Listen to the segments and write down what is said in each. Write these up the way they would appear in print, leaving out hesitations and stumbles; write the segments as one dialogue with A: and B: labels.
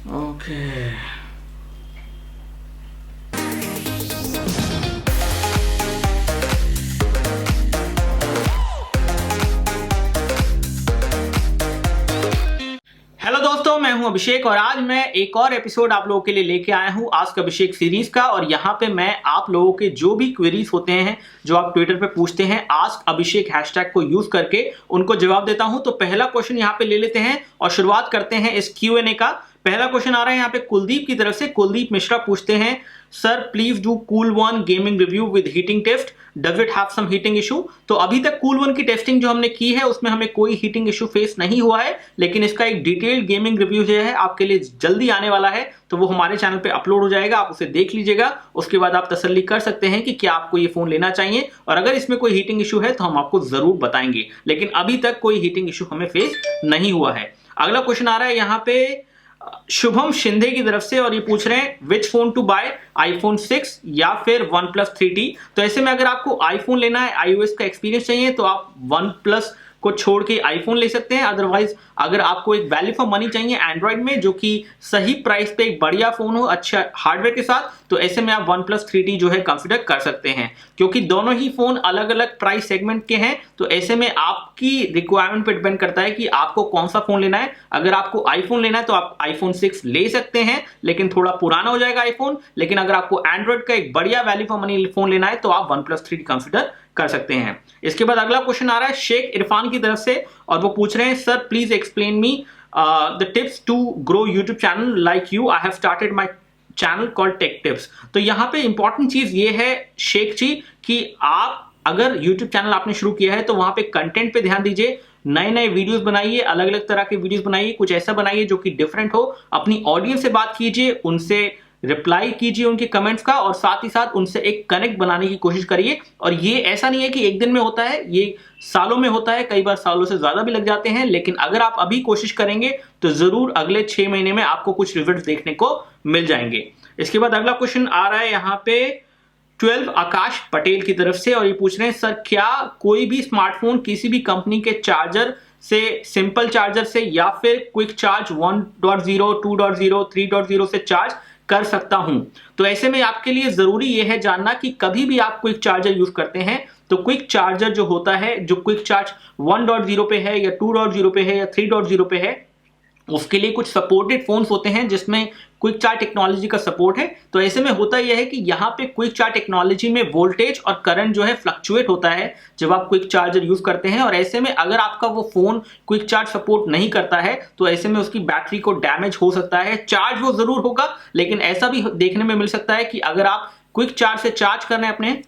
A: Okay. Hello दोस्तों, मैं हूं अभिषेक और आज मैं एक और एपिसोड आप लोगों के लिए लेके आया हूं आस्क अभिषेक सीरीज का। और यहां पे मैं आप लोगों के जो भी क्वेरीज होते हैं, जो आप ट्विटर पे पूछते हैं, आस्क अभिषेक हैशटैग को यूज करके उनको जवाब देता हूं। तो पहला क्वेश्चन यहां पे ले लेते हैं और शुरुआत करते हैं इस Q&A का। पहला क्वेश्चन आ रहा है यहाँ पे कुलदीप की तरफ से। कुलदीप मिश्रा पूछते हैं, sir please do Cool One gaming review with heating test, does it have some heating issue. तो अभी तक कूल वन की टेस्टिंग जो हमने की है उसमें हमें कोई हीटिंग इशू फेस नहीं हुआ है, लेकिन इसका एक डिटेल्ड गेमिंग रिव्यू जो है आपके लिए जल्दी आने वाला है। तो वो हमारे चैनल पे अपलोड हो जाएगा, आप उसे देख लीजिएगा। उसके बाद आप तसल्ली कर सकते हैं कि क्या आपको ये फोन लेना चाहिए, और अगर इसमें कोई हीटिंग इशू है तो हम आपको जरूर बताएंगे, लेकिन अभी तक कोई हीटिंग इशू हमें फेस नहीं हुआ है। अगला क्वेश्चन आ रहा है यहाँ पे शुभम शिंदे की तरफ से और ये पूछ रहे हैं which phone to buy, iPhone 6 या फिर OnePlus 3T। तो ऐसे में अगर आपको आईफोन लेना है, iOS का एक्सपीरियंस चाहिए, तो आप OnePlus को छोड़ के आईफोन ले सकते हैं। अदरवाइज अगर आपको एक वैल्यू फॉर मनी चाहिए एंड्रॉइड में, जो कि सही प्राइस पे एक बढ़िया फोन हो अच्छा हार्डवेयर के साथ, तो ऐसे में आप OnePlus 3T जो है कंसिडर कर सकते हैं, क्योंकि दोनों ही फोन अलग अलग प्राइस सेगमेंट के हैं। तो ऐसे में आपकी रिक्वायरमेंट पे डिपेंड करता है कि आपको कौन सा फोन लेना है। अगर आपको आईफोन लेना है तो आप आईफोन 6 ले सकते हैं, लेकिन थोड़ा पुराना हो जाएगा आईफोन। लेकिन अगर आपको एंड्रॉइड का एक बढ़िया वैल्यू फॉर मनी फोन लेना है तो आप OnePlus 3T कंसिडर कर सकते हैं। इसके बाद अगला क्वेश्चन आ रहा है शेख इरफान की तरफ से और वो पूछ रहे हैं, sir please explain me the tips to grow YouTube channel like you, I have started my channel called Tech Tips. तो यहाँ पे इंपॉर्टेंट चीज ये है शेख जी कि आप अगर यूट्यूब चैनल आपने शुरू किया है तो वहां पे कंटेंट पे ध्यान दीजिए। नए नए वीडियोस बनाइए, अलग अलग तरह के वीडियोस बनाइए, कुछ ऐसा बनाइए जो कि डिफरेंट हो। अपनी ऑडियंस से बात कीजिए, उनसे रिप्लाई कीजिए उनके कमेंट्स का, और साथ ही साथ उनसे एक कनेक्ट बनाने की कोशिश करिए। और ये ऐसा नहीं है कि एक दिन में होता है, ये सालों में होता है, कई बार सालों से ज्यादा भी लग जाते हैं। लेकिन अगर आप अभी कोशिश करेंगे तो जरूर अगले 6 महीने में आपको कुछ रिजल्ट देखने को मिल जाएंगे। इसके बाद अगला क्वेश्चन आ रहा है यहाँ पे 12 आकाश पटेल की तरफ से और ये पूछ रहे हैं, सर क्या कोई भी स्मार्टफोन किसी भी कंपनी के चार्जर से, सिंपल चार्जर से या फिर क्विक चार्ज 1.0, 2.0, 3.0 से चार्ज कर सकता हूं। तो ऐसे में आपके लिए जरूरी यह है जानना कि कभी भी आप क्विक चार्जर यूज करते हैं तो क्विक चार्जर जो होता है, जो क्विक चार्ज 1.0 पे है या 2.0 पे है या 3.0 पे है, उसके लिए कुछ सपोर्टेड फोन्स होते हैं जिसमें क्विक चार्ज टेक्नोलॉजी का सपोर्ट है। तो ऐसे में होता यह है कि यहाँ पे क्विक चार्ज टेक्नोलॉजी में वोल्टेज और करंट जो है फ्लक्चुएट होता है जब आप क्विक चार्जर यूज करते हैं। और ऐसे में अगर आपका वो फोन क्विक चार्ज सपोर्ट नहीं करता है तो ऐसे में उसकी बैटरी को डैमेज हो सकता है। चार्ज वो जरूर होगा, लेकिन ऐसा भी देखने में मिल सकता है कि अगर आप क्विक चार्ज से चार्ज कर रहे हैं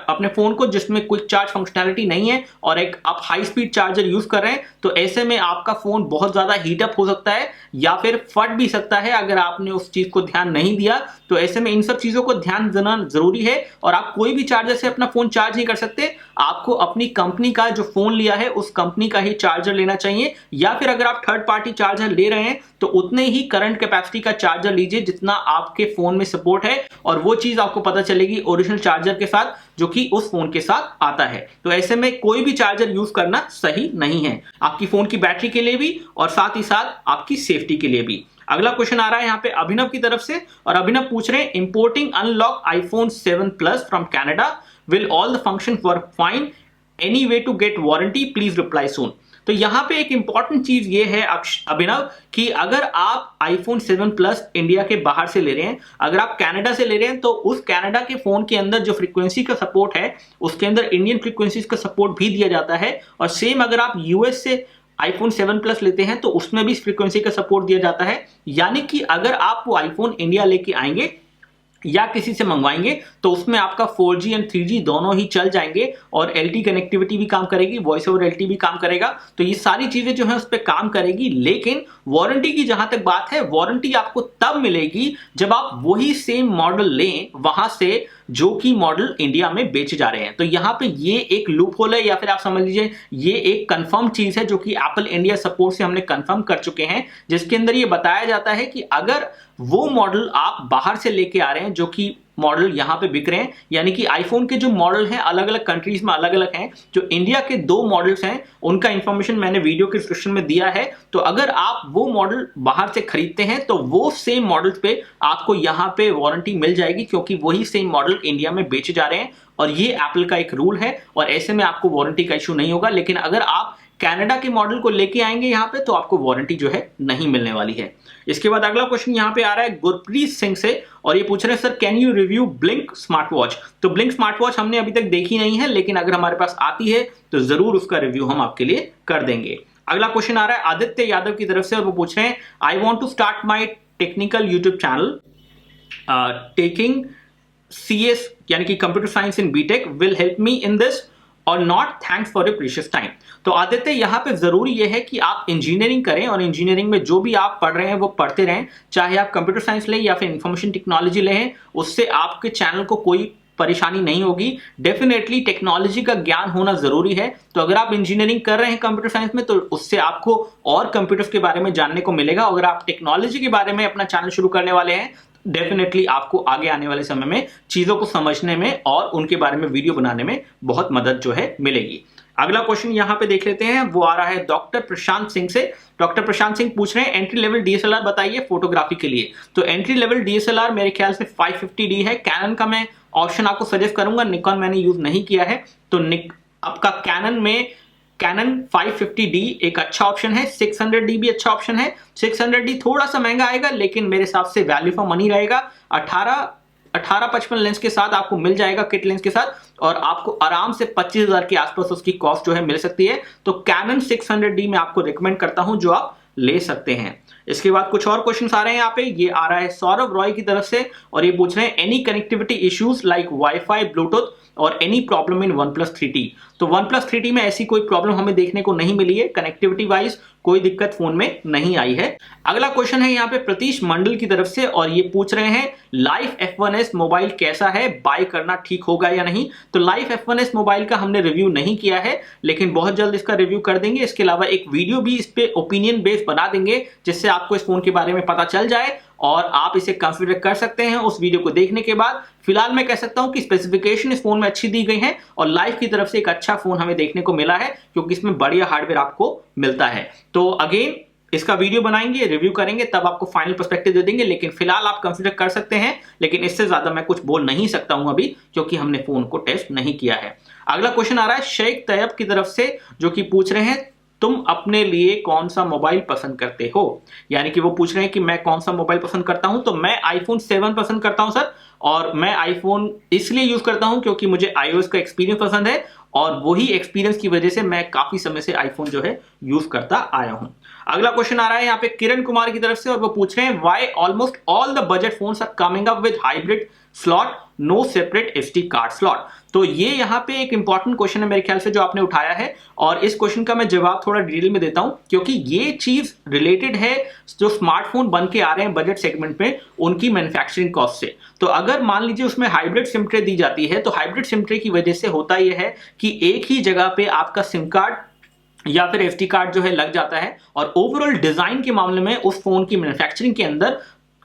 A: अपने फोन को जिसमें क्विक चार्ज फंक्शनैलिटी नहीं है और एक आप हाई स्पीड चार्जर यूज कर रहे हैं, तो ऐसे में आपका फोन बहुत ज्यादा हीट अप हो सकता है या फिर फट भी सकता है अगर आपने उस चीज को ध्यान नहीं दिया। तो ऐसे में इन सब चीजों को ध्यान देना जरूरी है। और आप कोई भी चार्जर से अपना फोन चार्ज नहीं कर सकते, आपको अपनी कंपनी का जो फोन लिया है उस कंपनी का ही चार्जर लेना चाहिए, या फिर अगर आप थर्ड पार्टी चार्जर ले रहे हैं तो उतने ही करंट कैपेसिटी का चार्जर लीजिए जितना आपके फोन में सपोर्ट है, और वो चीज आपको पता चलेगी ओरिजिनल चार्जर के साथ जो कि उस फोन के साथ आता है। तो ऐसे में कोई भी चार्जर यूज करना सही नहीं है, आपकी फोन की बैटरी के लिए भी और साथ ही साथ आपकी सेफ्टी के लिए भी। अगला क्वेश्चन आ रहा है यहाँ पे अभिनव की तरफ से और अभिनव पूछ रहे हैं, importing unlock iPhone 7 Plus from Canada, will all the function work fine, any way to get warranty, please reply soon. तो यहां पे एक इंपॉर्टेंट चीज ये है अभिनव कि अगर आप आईफोन 7 Plus इंडिया के बाहर से ले रहे हैं, अगर आप कनाडा से ले रहे हैं, तो उस कनाडा के फोन के अंदर जो फ्रीक्वेंसी का सपोर्ट है उसके अंदर इंडियन फ्रीक्वेंसीज का सपोर्ट भी दिया जाता है। और सेम अगर आप यूएस से आईफोन 7 Plus लेते हैं तो उसमें भी इस फ्रीक्वेंसी का सपोर्ट दिया जाता है। यानी कि अगर आप वो आईफोन इंडिया लेके आएंगे या किसी से मंगवाएंगे तो उसमें आपका 4G एंड 3G दोनों ही चल जाएंगे और LTE कनेक्टिविटी भी काम करेगी, वॉइस ओवर LTE भी काम करेगा। तो ये सारी चीजें जो है उस पर काम करेगी। लेकिन वारंटी की जहां तक बात है, वारंटी आपको तब मिलेगी जब आप वही सेम मॉडल लें वहां से जो कि मॉडल इंडिया में बेचे जा रहे हैं। तो यहां पे ये एक लूप होल है, या फिर आप समझ लीजिए ये एक कंफर्म चीज है जो कि एप्पल इंडिया सपोर्ट से हमने कंफर्म कर चुके हैं, जिसके अंदर ये बताया जाता है कि अगर वो मॉडल आप बाहर से लेके आ रहे हैं जो कि मॉडल यहाँ पे बिक रहे हैं, यानी कि आईफोन के जो मॉडल हैं अलग अलग कंट्रीज में अलग अलग हैं। जो इंडिया के 2 मॉडल्स हैं उनका इंफॉर्मेशन मैंने वीडियो के डिस्क्रिप्शन में दिया है, तो अगर आप वो मॉडल बाहर से खरीदते हैं तो वो सेम मॉडल्स पे आपको यहाँ पे वारंटी मिल जाएगी, क्योंकि वही सेम मॉडल इंडिया में बेचे जा रहे हैं और ये एप्पल का एक रूल है और ऐसे में आपको वारंटी का इशू नहीं होगा। लेकिन अगर आप कनाडा के मॉडल को लेके आएंगे यहाँ पे तो आपको वारंटी जो है नहीं मिलने वाली है। इसके बाद अगला क्वेश्चन यहाँ पे आ रहा है गुरप्रीत सिंह से और ये पूछ रहे हैं sir can you review blink smart watch. तो ब्लिंक स्मार्ट वॉच हमने अभी तक देखी नहीं है, लेकिन अगर हमारे पास आती है तो जरूर उसका रिव्यू हम आपके लिए कर देंगे। अगला क्वेश्चन आ रहा है आदित्य यादव की तरफ से और वो पूछ रहे हैं I want to start my technical YouTube channel taking CS यानी कि computer science in BTech will help me in this और not, thanks for your precious time. तो आदित्य यहाँ पे जरूरी यह है कि आप इंजीनियरिंग करें और इंजीनियरिंग में जो भी आप पढ़ रहे हैं वो पढ़ते रहें, चाहे आप कंप्यूटर साइंस लें या फिर इंफॉर्मेशन टेक्नोलॉजी लें, उससे आपके चैनल को कोई परेशानी नहीं होगी। डेफिनेटली टेक्नोलॉजी का ज्ञान होना जरूरी है, तो अगर आप इंजीनियरिंग कर रहे हैं कंप्यूटर साइंस में तो उससे आपको और कंप्यूटर्स के बारे में जानने को मिलेगा। अगर आप टेक्नोलॉजी के बारे में अपना चैनल शुरू करने वाले हैं डेफिनेटली आपको आगे आने वाले समय में चीजों को समझने में और उनके बारे में वीडियो बनाने में बहुत मदद जो है मिलेगी। अगला क्वेश्चन यहां पे देख लेते हैं, वो आ रहा है डॉक्टर प्रशांत सिंह से। डॉक्टर प्रशांत सिंह पूछ रहे हैं एंट्री लेवल डीएसएलआर बताइए फोटोग्राफी के लिए। तो एंट्री लेवल डीएसएलआर मेरे ख्याल से 550D है। कैनन का मैं ऑप्शन आपको सजेस्ट करूंगा, निकॉन मैंने यूज नहीं किया है, तो आपका कैनन में कैनन 550D एक अच्छा ऑप्शन है। 600D भी अच्छा ऑप्शन है। 600D थोड़ा सा महंगा आएगा लेकिन मेरे हिसाब से वैल्यू फॉर मनी रहेगा। 1855 लेंस के साथ आपको मिल जाएगा, किट लेंस के साथ, और आपको आराम से 25,000 के आसपास उसकी कॉस्ट जो है मिल सकती है। तो कैनन 600D में आपको रिकमेंड करता हूं जो आप ले सकते हैं। इसके बाद कुछ और क्वेश्चन आ रहे हैं यहाँ पे। ये आ रहा है सौरभ रॉय की तरफ से और ये पूछ रहे हैं any connectivity issues like WiFi Bluetooth और any problem in OnePlus 3T। तो OnePlus 3T में ऐसी कोई प्रॉब्लम हमें देखने को नहीं मिली है, कनेक्टिविटी वाइज कोई दिक्कत फोन में नहीं आई है। अगला क्वेश्चन है यहाँ पे प्रतीश मंडल की तरफ से और ये पूछ रहे हैं लाइफ F1s मोबाइल कैसा है, बाय करना ठीक होगा या नहीं। तो लाइफ F1s मोबाइल का हमने रिव्यू नहीं किया है, लेकिन बहुत जल्द इसका रिव्यू कर देंगे। इसके अलावा एक वीडियो भी इस पे ओपिनियन बेस्ड बना देंगे जिससे आपको इस फोन के बारे में पता चल जाए और आप इसे कंसीडर कर सकते हैं उस वीडियो को देखने के बाद। फिलहाल मैं कह सकता हूं कि स्पेसिफिकेशन इस फोन में अच्छी दी गई है और लाइफ की तरफ से एक अच्छा फोन हमें देखने को मिला है, क्योंकि इसमें बढ़िया हार्डवेयर आपको मिलता है। तो अगेन इसका वीडियो बनाएंगे, रिव्यू करेंगे, तब आपको फाइनल पर्सपेक्टिव दे देंगे, लेकिन फिलहाल आप कंसीडर कर सकते हैं। लेकिन इससे ज्यादा मैं कुछ बोल नहीं सकता हूं अभी, क्योंकि हमने फोन को टेस्ट नहीं किया है। अगला क्वेश्चन आ रहा है शेख तैयब की तरफ से, जो कि पूछ रहे हैं तुम अपने लिए कौन सा मोबाइल पसंद करते हो। यानी कि वो पूछ रहे हैं कि मैं कौन सा मोबाइल पसंद करता हूं। तो मैं iPhone 7 पसंद करता हूं सर, और मैं iPhone इसलिए यूज करता हूं क्योंकि मुझे iOS का एक्सपीरियंस पसंद है और वही एक्सपीरियंस की वजह से मैं काफी समय से iPhone जो है यूज करता आया हूं। अगला क्वेश्चन आ रहा है यहाँ पे किरण कुमार की तरफ से और वो पूछ रहे हैं why almost all the budget phones are coming up with hybrid slot, no separate SD card slot. तो ये यहाँ पे एक इंपॉर्टेंट क्वेश्चन है मेरे ख्याल से जो आपने उठाया है, और इस क्वेश्चन का मैं जवाब थोड़ा डिटेल में देता हूं, क्योंकि ये चीज रिलेटेड है जो स्मार्टफोन बन के आ रहे हैं बजट सेगमेंट में उनकी मैन्युफैक्चरिंग कॉस्ट से। तो अगर मान लीजिए उसमें हाइब्रिड सिम ट्रे दी जाती है, तो हाइब्रिड सिम ट्रे की वजह से होता यह है कि एक ही जगह पे आपका सिम कार्ड या फिर SD कार्ड जो है लग जाता है, और ओवरऑल डिजाइन के मामले में उस फोन की मैन्युफैक्चरिंग के अंदर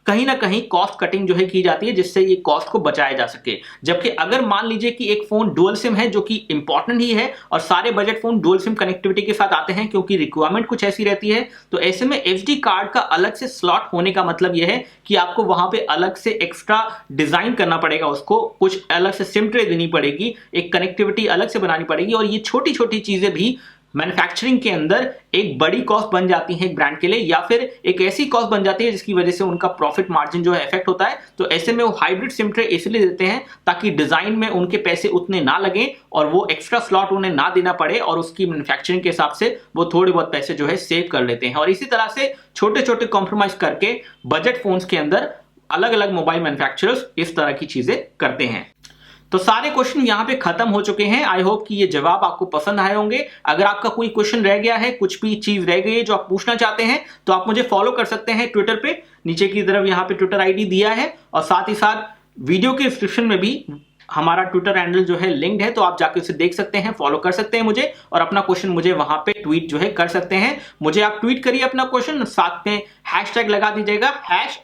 A: कहीं ना कहीं कॉस्ट कटिंग जो है की जाती है, जिससे ये कॉस्ट को बचाया जा सके। जबकि अगर मान लीजिए कि एक फोन डुअल सिम है, जो कि इंपॉर्टेंट ही है, और सारे budget phone dual SIM connectivity के साथ आते हैं क्योंकि रिक्वायरमेंट कुछ ऐसी रहती है, तो ऐसे में SD कार्ड का अलग से स्लॉट होने का मतलब यह है कि आपको वहां पे अलग से एक्स्ट्रा डिजाइन करना पड़ेगा, उसको कुछ अलग से सिम ट्रे देनी पड़ेगी, एक कनेक्टिविटी अलग से बनानी पड़ेगी, और ये छोटी छोटी चीजें भी मैन्युफैक्चरिंग के अंदर एक बड़ी कॉस्ट बन जाती है एक ब्रांड के लिए, या फिर एक ऐसी कॉस्ट बन जाती है जिसकी वजह से उनका प्रॉफिट मार्जिन जो है इफेक्ट होता है। तो ऐसे में वो हाइब्रिड सिम ट्रे इसलिए देते हैं ताकि डिजाइन में उनके पैसे उतने ना लगें और वो एक्स्ट्रा स्लॉट उन्हें ना देना पड़े, और उसकी मैन्युफैक्चरिंग के हिसाब से वो थोड़े बहुत पैसे जो है सेव कर लेते हैं। और इसी तरह से छोटे छोटे कॉम्प्रोमाइज करके बजट फोन्स के अंदर अलग अलग मोबाइल मैन्युफैक्चरर्स इस तरह की चीजें करते हैं। तो सारे क्वेश्चन यहाँ पे खत्म हो चुके हैं। आई होप कि ये जवाब आपको पसंद आए होंगे। अगर आपका कोई क्वेश्चन रह गया है, कुछ भी चीज रह गई है जो आप पूछना चाहते हैं, तो आप मुझे फॉलो कर सकते हैं ट्विटर पे, नीचे की तरफ यहाँ पे ट्विटर ID दिया है, और साथ ही साथ वीडियो के डिस्क्रिप्शन में भी हमारा ट्विटर हैंडल जो है लिंक्ड है, तो आप जाके उसे देख सकते हैं, फॉलो कर सकते हैं मुझे, और अपना क्वेश्चन मुझे वहां पे ट्वीट जो है कर सकते हैं। मुझे आप ट्वीट करिए अपना क्वेश्चन, साथ में हैशटैग लगा दीजिएगा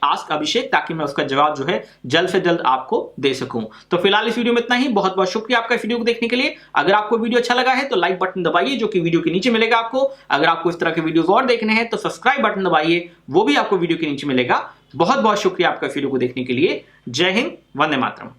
A: #AskAbhishek, ताकि मैं उसका जवाब जो है जल्द से जल्द आपको दे सकूं। तो फिलहाल इस वीडियो में इतना ही। बहुत बहुत शुक्रिया आपका वीडियो को देखने के लिए। अगर आपको वीडियो अच्छा लगा है तो लाइक बटन दबाइए, जो कि वीडियो के नीचे मिलेगा आपको। अगर आपको इस तरह के वीडियोस और देखने हैं तो सब्सक्राइब बटन दबाइए, वो भी आपको वीडियो के नीचे मिलेगा। बहुत बहुत शुक्रिया आपका वीडियो को देखने के लिए। जय हिंद, वंदे मातरम।